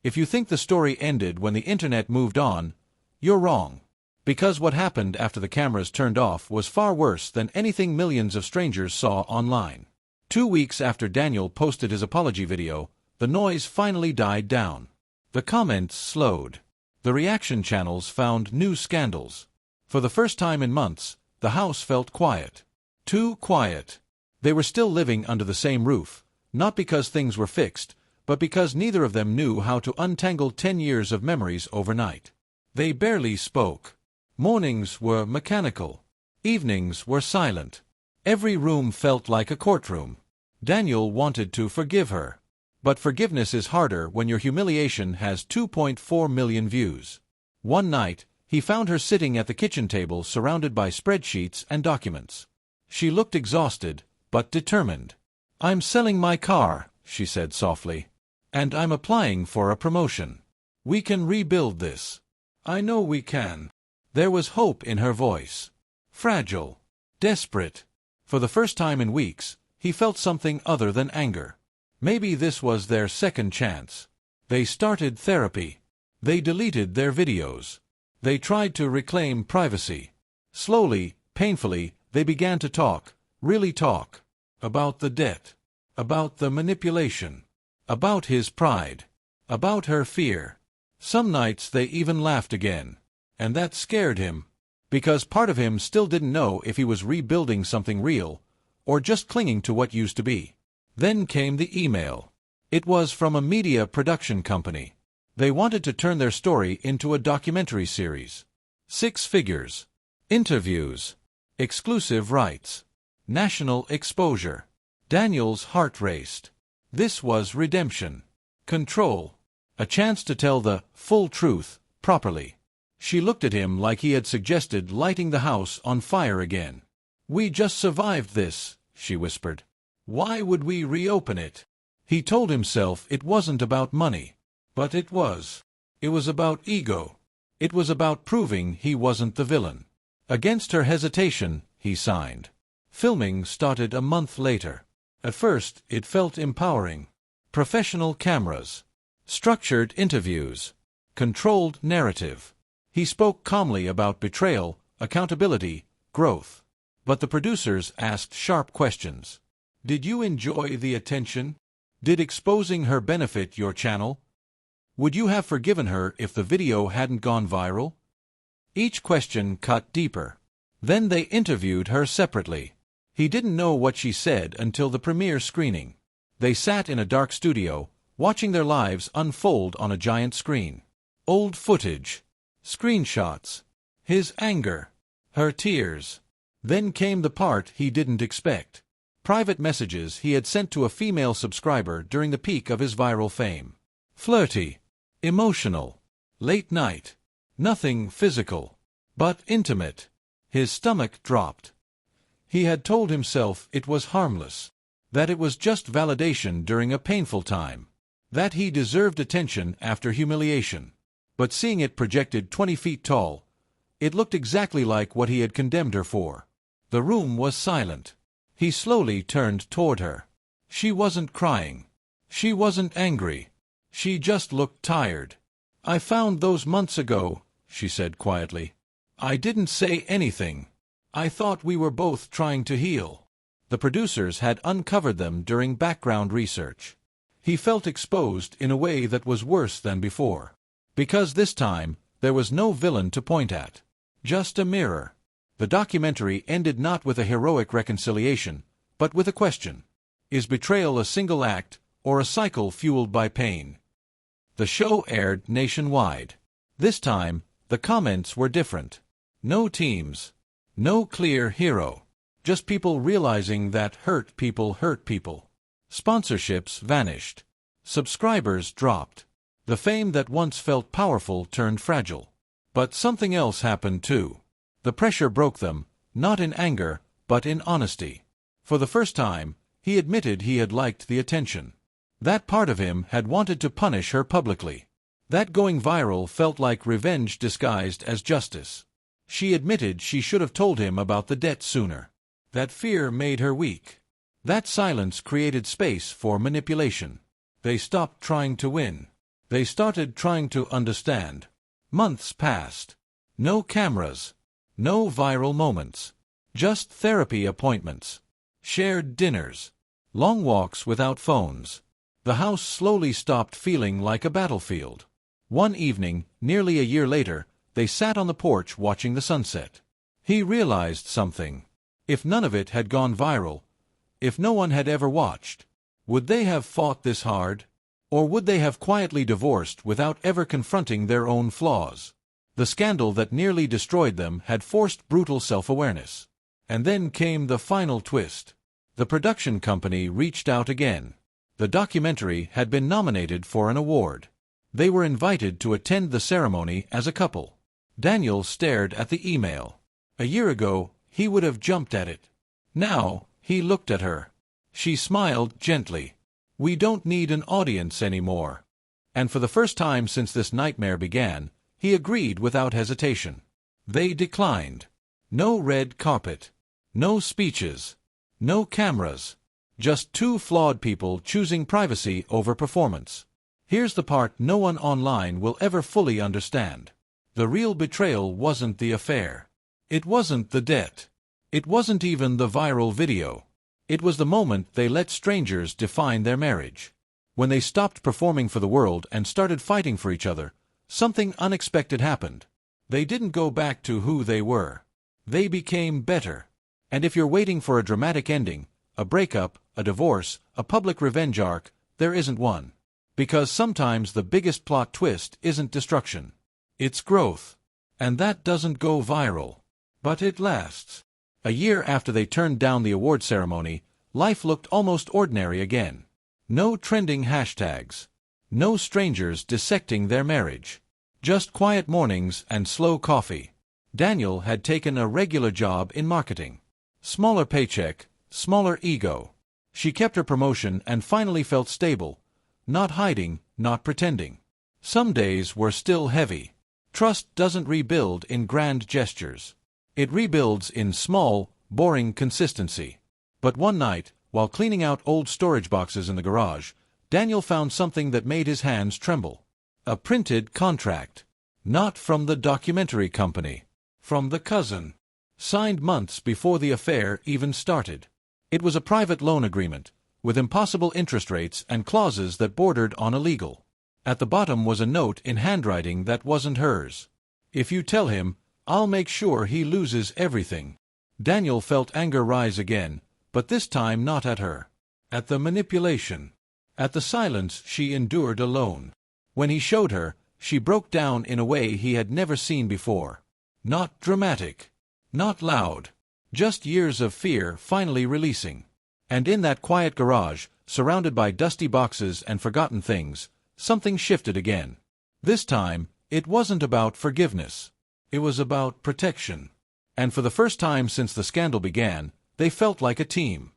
If you think the story ended when the internet moved on, you're wrong. Because what happened after the cameras turned off was far worse than anything millions of strangers saw online. 2 weeks after Daniel posted his apology video, the noise finally died down. The comments slowed. The reaction channels found new scandals. For the first time in months, the house felt quiet. Too quiet. They were still living under the same roof, not because things were fixed, but because neither of them knew how to untangle 10 years of memories overnight. They barely spoke. Mornings were mechanical. Evenings were silent. Every room felt like a courtroom. Daniel wanted to forgive her. But forgiveness is harder when your humiliation has 2.4 million views. One night, he found her sitting at the kitchen table surrounded by spreadsheets and documents. She looked exhausted, but determined. "I'm selling my car," she said softly. "And I'm applying for a promotion. We can rebuild this. I know we can." There was hope in her voice. Fragile. Desperate. For the first time in weeks, he felt something other than anger. Maybe this was their second chance. They started therapy. They deleted their videos. They tried to reclaim privacy. Slowly, painfully, they began to talk, really talk. About the debt. About the manipulation. About his pride. About her fear. Some nights they even laughed again. And that scared him. Because part of him still didn't know if he was rebuilding something real, or just clinging to what used to be. Then came the email. It was from a media production company. They wanted to turn their story into a documentary series. 6 figures. Interviews. Exclusive rights. National exposure. Daniel's heart raced. This was redemption. Control. A chance to tell the full truth, properly. She looked at him like he had suggested lighting the house on fire again. "We just survived this," she whispered. "Why would we reopen it?" He told himself it wasn't about money. But it was. It was about ego. It was about proving he wasn't the villain. Against her hesitation, he signed. Filming started a month later. At first, it felt empowering. Professional cameras. Structured interviews. Controlled narrative. He spoke calmly about betrayal, accountability, growth. But the producers asked sharp questions. Did you enjoy the attention? Did exposing her benefit your channel? Would you have forgiven her if the video hadn't gone viral? Each question cut deeper. Then they interviewed her separately. He didn't know what she said until the premiere screening. They sat in a dark studio, watching their lives unfold on a giant screen. Old footage. Screenshots. His anger. Her tears. Then came the part he didn't expect. Private messages he had sent to a female subscriber during the peak of his viral fame. Flirty. Emotional. Late night. Nothing physical. But intimate. His stomach dropped. He had told himself it was harmless. That it was just validation during a painful time. That he deserved attention after humiliation. But seeing it projected 20 feet tall, it looked exactly like what he had condemned her for. The room was silent. He slowly turned toward her. She wasn't crying. She wasn't angry. She just looked tired. "I found those months ago," she said quietly. "I didn't say anything. I thought we were both trying to heal." The producers had uncovered them during background research. He felt exposed in a way that was worse than before. Because this time, there was no villain to point at. Just a mirror. The documentary ended not with a heroic reconciliation, but with a question. Is betrayal a single act, or a cycle fueled by pain? The show aired nationwide. This time, the comments were different. No teams. No clear hero. Just people realizing that hurt people hurt people. Sponsorships vanished. Subscribers dropped. The fame that once felt powerful turned fragile. But something else happened too. The pressure broke them, not in anger, but in honesty. For the first time, he admitted he had liked the attention. That part of him had wanted to punish her publicly. That going viral felt like revenge disguised as justice. She admitted she should have told him about the debt sooner. That fear made her weak. That silence created space for manipulation. They stopped trying to win. They started trying to understand. Months passed. No cameras. No viral moments. Just therapy appointments. Shared dinners. Long walks without phones. The house slowly stopped feeling like a battlefield. One evening, nearly a year later, they sat on the porch watching the sunset. He realized something. If none of it had gone viral, if no one had ever watched, would they have fought this hard? Or would they have quietly divorced without ever confronting their own flaws? The scandal that nearly destroyed them had forced brutal self-awareness. And then came the final twist. The production company reached out again. The documentary had been nominated for an award. They were invited to attend the ceremony as a couple. Daniel stared at the email. A year ago, he would have jumped at it. Now, he looked at her. She smiled gently. "We don't need an audience anymore." And for the first time since this nightmare began, he agreed without hesitation. They declined. No red carpet. No speeches. No cameras. Just two flawed people choosing privacy over performance. Here's the part no one online will ever fully understand. The real betrayal wasn't the affair. It wasn't the debt. It wasn't even the viral video. It was the moment they let strangers define their marriage. When they stopped performing for the world and started fighting for each other, something unexpected happened. They didn't go back to who they were. They became better. And if you're waiting for a dramatic ending, a breakup, a divorce, a public revenge arc, there isn't one. Because sometimes the biggest plot twist isn't destruction. It's growth. And that doesn't go viral. But it lasts. A year after they turned down the award ceremony, life looked almost ordinary again. No trending hashtags. No strangers dissecting their marriage. Just quiet mornings and slow coffee. Daniel had taken a regular job in marketing. Smaller paycheck, smaller ego. She kept her promotion and finally felt stable. Not hiding, not pretending. Some days were still heavy. Trust doesn't rebuild in grand gestures. It rebuilds in small, boring consistency. But one night, while cleaning out old storage boxes in the garage, Daniel found something that made his hands tremble. A printed contract. Not from the documentary company. From the cousin. Signed months before the affair even started. It was a private loan agreement, with impossible interest rates and clauses that bordered on illegal. At the bottom was a note in handwriting that wasn't hers. "If you tell him, I'll make sure he loses everything." Daniel felt anger rise again, but this time not at her. At the manipulation. At the silence she endured alone. When he showed her, she broke down in a way he had never seen before. Not dramatic. Not loud. Just years of fear finally releasing. And in that quiet garage, surrounded by dusty boxes and forgotten things, something shifted again. This time, it wasn't about forgiveness. It was about protection. And for the first time since the scandal began, they felt like a team.